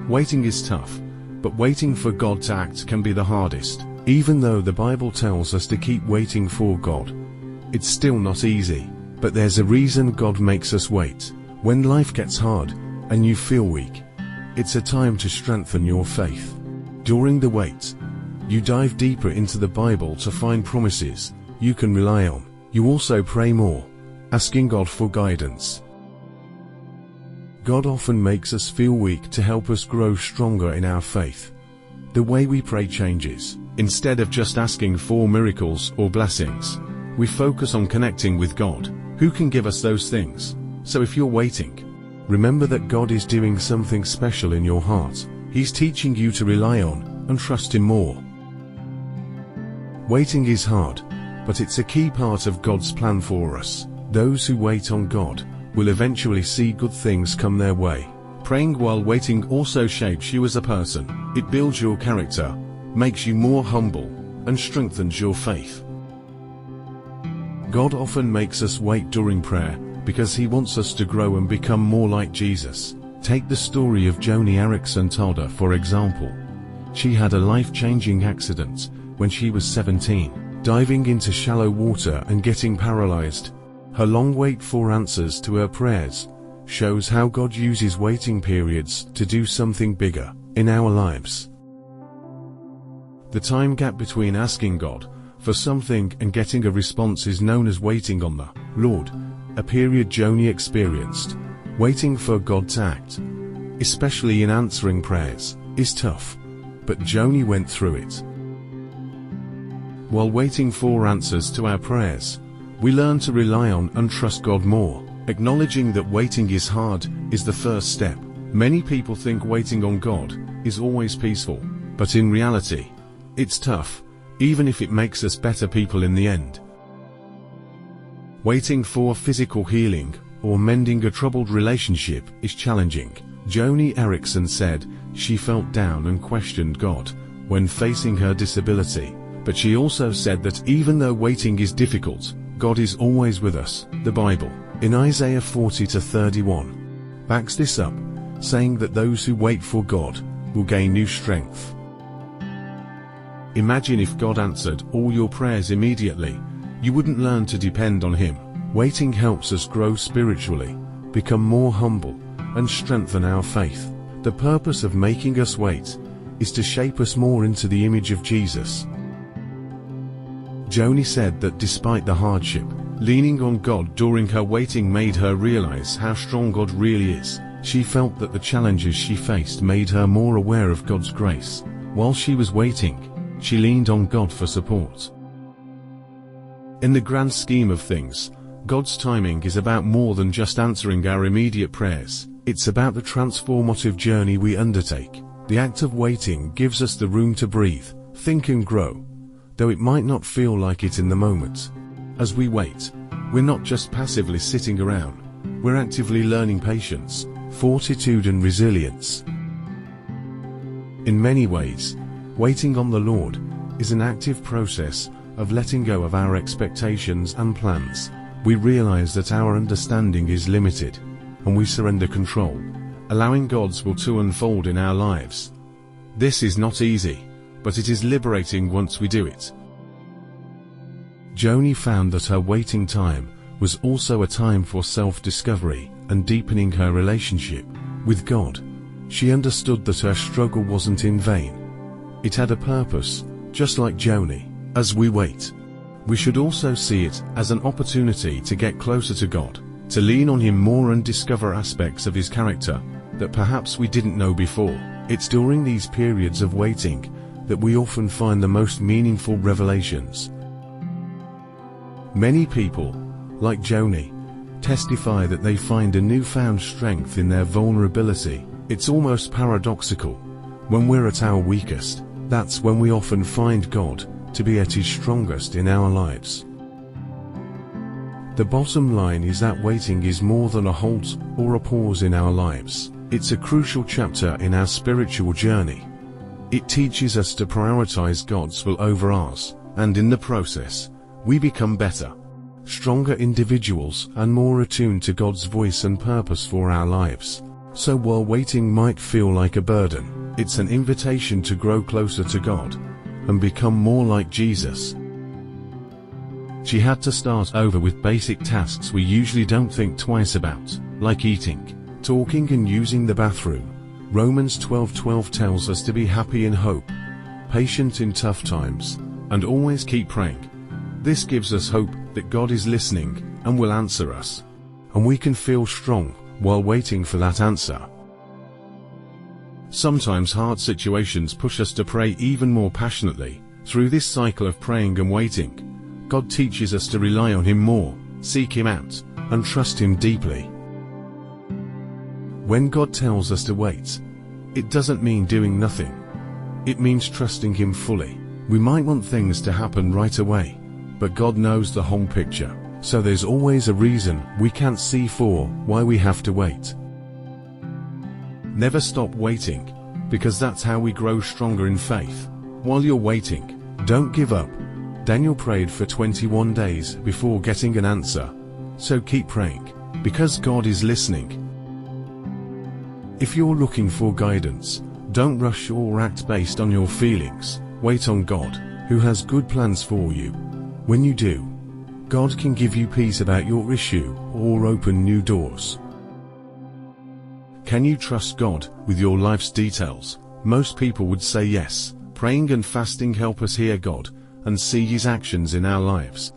Waiting is tough, but waiting for God to act can be the hardest. Even though the Bible tells us to keep waiting for God, it's still not easy. But there's a reason God makes us wait. When life gets hard, and you feel weak, it's a time to strengthen your faith. During the wait, you dive deeper into the Bible to find promises you can rely on. You also pray more, asking God for guidance. God often makes us feel weak to help us grow stronger in our faith. The way we pray changes. Instead of just asking for miracles or blessings, we focus on connecting with God, who can give us those things. So if you're waiting, remember that God is doing something special in your heart. He's teaching you to rely on and trust Him more. Waiting is hard, but it's a key part of God's plan for us. Those who wait on God will eventually see good things come their way. Praying while waiting also shapes you as a person. It builds your character, makes you more humble, and strengthens your faith. God often makes us wait during prayer because He wants us to grow and become more like Jesus. Take the story of Joni Eareckson Tada for example. She had a life-changing accident when she was 17, diving into shallow water and getting paralyzed. Her long wait for answers to her prayers shows how God uses waiting periods to do something bigger in our lives. The time gap between asking God for something and getting a response is known as waiting on the Lord, a period Joni experienced. Waiting for God to act, especially in answering prayers, is tough, but Joni went through it. While waiting for answers to our prayers, we learn to rely on and trust God more. Acknowledging that waiting is hard is the first step. Many people think waiting on God is always peaceful, but in reality, it's tough, even if it makes us better people in the end. Waiting for physical healing or mending a troubled relationship is challenging. Joni Eareckson said she felt down and questioned God when facing her disability, but she also said that even though waiting is difficult, God is always with us. The Bible, in Isaiah 40-31, backs this up, saying that those who wait for God will gain new strength. Imagine if God answered all your prayers immediately. You wouldn't learn to depend on Him. Waiting helps us grow spiritually, become more humble, and strengthen our faith. The purpose of making us wait is to shape us more into the image of Jesus. Joni said that despite the hardship, leaning on God during her waiting made her realize how strong God really is. She felt that the challenges she faced made her more aware of God's grace. While she was waiting, she leaned on God for support. In the grand scheme of things, God's timing is about more than just answering our immediate prayers. It's about the transformative journey we undertake. The act of waiting gives us the room to breathe, think and grow, though it might not feel like it in the moment. As we wait, we're not just passively sitting around, we're actively learning patience, fortitude and resilience. In many ways, waiting on the Lord is an active process of letting go of our expectations and plans. We realize that our understanding is limited, and we surrender control, allowing God's will to unfold in our lives. This is not easy, but it is liberating once we do it. Joni found that her waiting time was also a time for self-discovery and deepening her relationship with God. She understood that her struggle wasn't in vain. It had a purpose, just like Joni. As we wait, we should also see it as an opportunity to get closer to God, to lean on Him more and discover aspects of His character that perhaps we didn't know before. It's during these periods of waiting that we often find the most meaningful revelations. Many people, like Joni, testify that they find a newfound strength in their vulnerability. It's almost paradoxical. When we're at our weakest, that's when we often find God to be at His strongest in our lives. The bottom line is that waiting is more than a halt or a pause in our lives. It's a crucial chapter in our spiritual journey. It teaches us to prioritize God's will over ours, and in the process, we become better, stronger individuals and more attuned to God's voice and purpose for our lives. So while waiting might feel like a burden, it's an invitation to grow closer to God and become more like Jesus. She had to start over with basic tasks we usually don't think twice about, like eating, talking and using the bathroom. Romans 12:12 tells us to be happy in hope, patient in tough times, and always keep praying. This gives us hope that God is listening and will answer us, and we can feel strong while waiting for that answer. Sometimes hard situations push us to pray even more passionately. Through this cycle of praying and waiting, God teaches us to rely on Him more, seek Him out, and trust Him deeply. When God tells us to wait, it doesn't mean doing nothing. It means trusting Him fully. We might want things to happen right away, but God knows the whole picture, so there's always a reason we can't see for why we have to wait. Never stop waiting, because that's how we grow stronger in faith. While you're waiting, don't give up. Daniel prayed for 21 days before getting an answer. So keep praying, because God is listening. If you're looking for guidance, don't rush or act based on your feelings. Wait on God, who has good plans for you. When you do, God can give you peace about your issue or open new doors. Can you trust God with your life's details? Most people would say yes. Praying and fasting help us hear God and see His actions in our lives.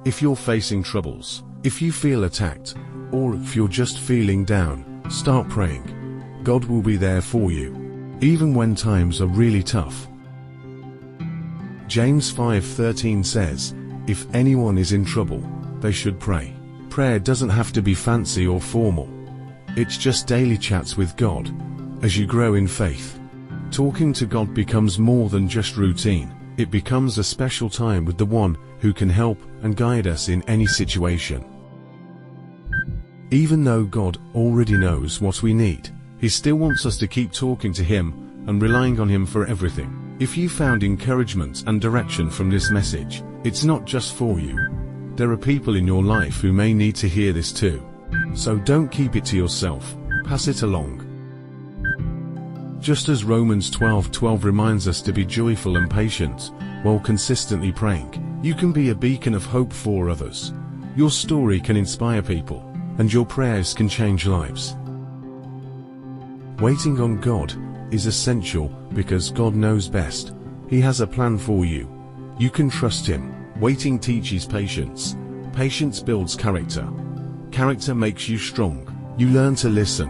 If you're facing troubles, if you feel attacked, or if you're just feeling down, start praying. God will be there for you, even when times are really tough. James 5:13 says, if anyone is in trouble, they should pray. Prayer doesn't have to be fancy or formal. It's just daily chats with God. As you grow in faith, talking to God becomes more than just routine. It becomes a special time with the one who can help and guide us in any situation. Even though God already knows what we need, He still wants us to keep talking to Him and relying on Him for everything. If you found encouragement and direction from this message, it's not just for you. There are people in your life who may need to hear this too. So don't keep it to yourself, pass it along. Just as Romans 12:12 reminds us to be joyful and patient while consistently praying, you can be a beacon of hope for others. Your story can inspire people, and your prayers can change lives. Waiting on God is essential because God knows best. He has a plan for you. You can trust Him. Waiting teaches patience. Patience builds character. Character makes you strong. You learn to listen.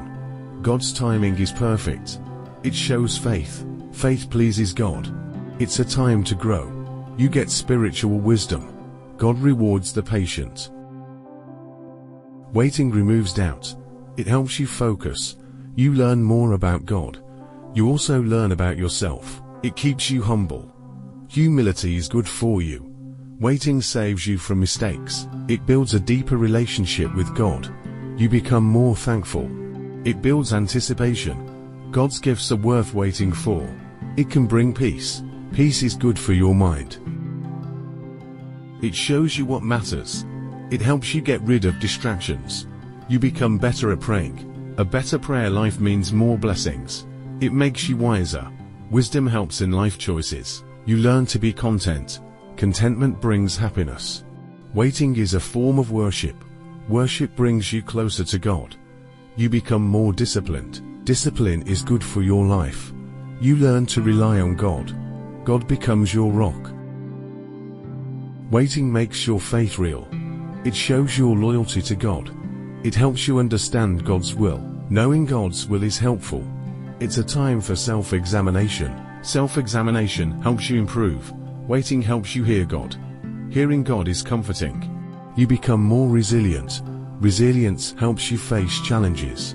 God's timing is perfect. It shows faith. Faith pleases God. It's a time to grow. You get spiritual wisdom. God rewards the patient. Waiting removes doubt. It helps you focus. You learn more about God. You also learn about yourself. It keeps you humble. Humility is good for you. Waiting saves you from mistakes. It builds a deeper relationship with God. You become more thankful. It builds anticipation. God's gifts are worth waiting for. It can bring peace. Peace is good for your mind. It shows you what matters. It helps you get rid of distractions. You become better at praying. A better prayer life means more blessings. It makes you wiser. Wisdom helps in life choices. You learn to be content. Contentment brings happiness. Waiting is a form of worship. Worship brings you closer to God. You become more disciplined. Discipline is good for your life. You learn to rely on God. God becomes your rock. Waiting makes your faith real. It shows your loyalty to God. It helps you understand God's will. Knowing God's will is helpful. It's a time for self-examination. Self-examination helps you improve. Waiting helps you hear God. Hearing God is comforting. You become more resilient. Resilience helps you face challenges.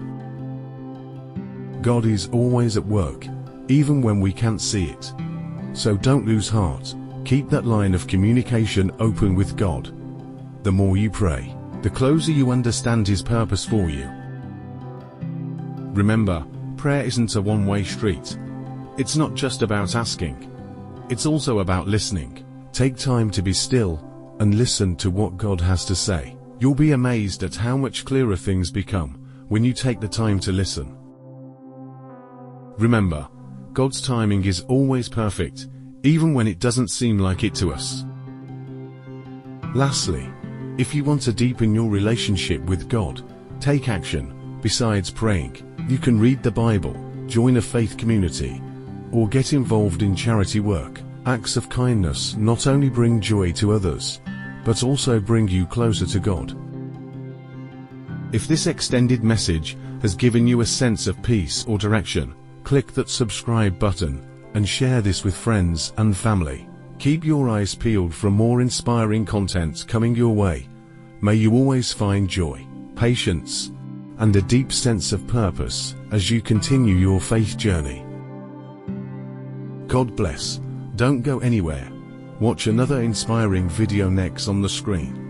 God is always at work, even when we can't see it. So don't lose heart. Keep that line of communication open with God. The more you pray, the closer you understand His purpose for you. Remember, prayer isn't a one-way street. It's not just about asking. It's also about listening. Take time to be still and listen to what God has to say. You'll be amazed at how much clearer things become when you take the time to listen. Remember, God's timing is always perfect, even when it doesn't seem like it to us. Lastly, if you want to deepen your relationship with God, take action. Besides praying, you can read the Bible, join a faith community, or get involved in charity work. Acts of kindness not only bring joy to others, but also bring you closer to God. If this extended message has given you a sense of peace or direction, click that subscribe button and share this with friends and family. Keep your eyes peeled for more inspiring content coming your way. May you always find joy, patience, and a deep sense of purpose as you continue your faith journey. God bless. Don't go anywhere. Watch another inspiring video next on the screen.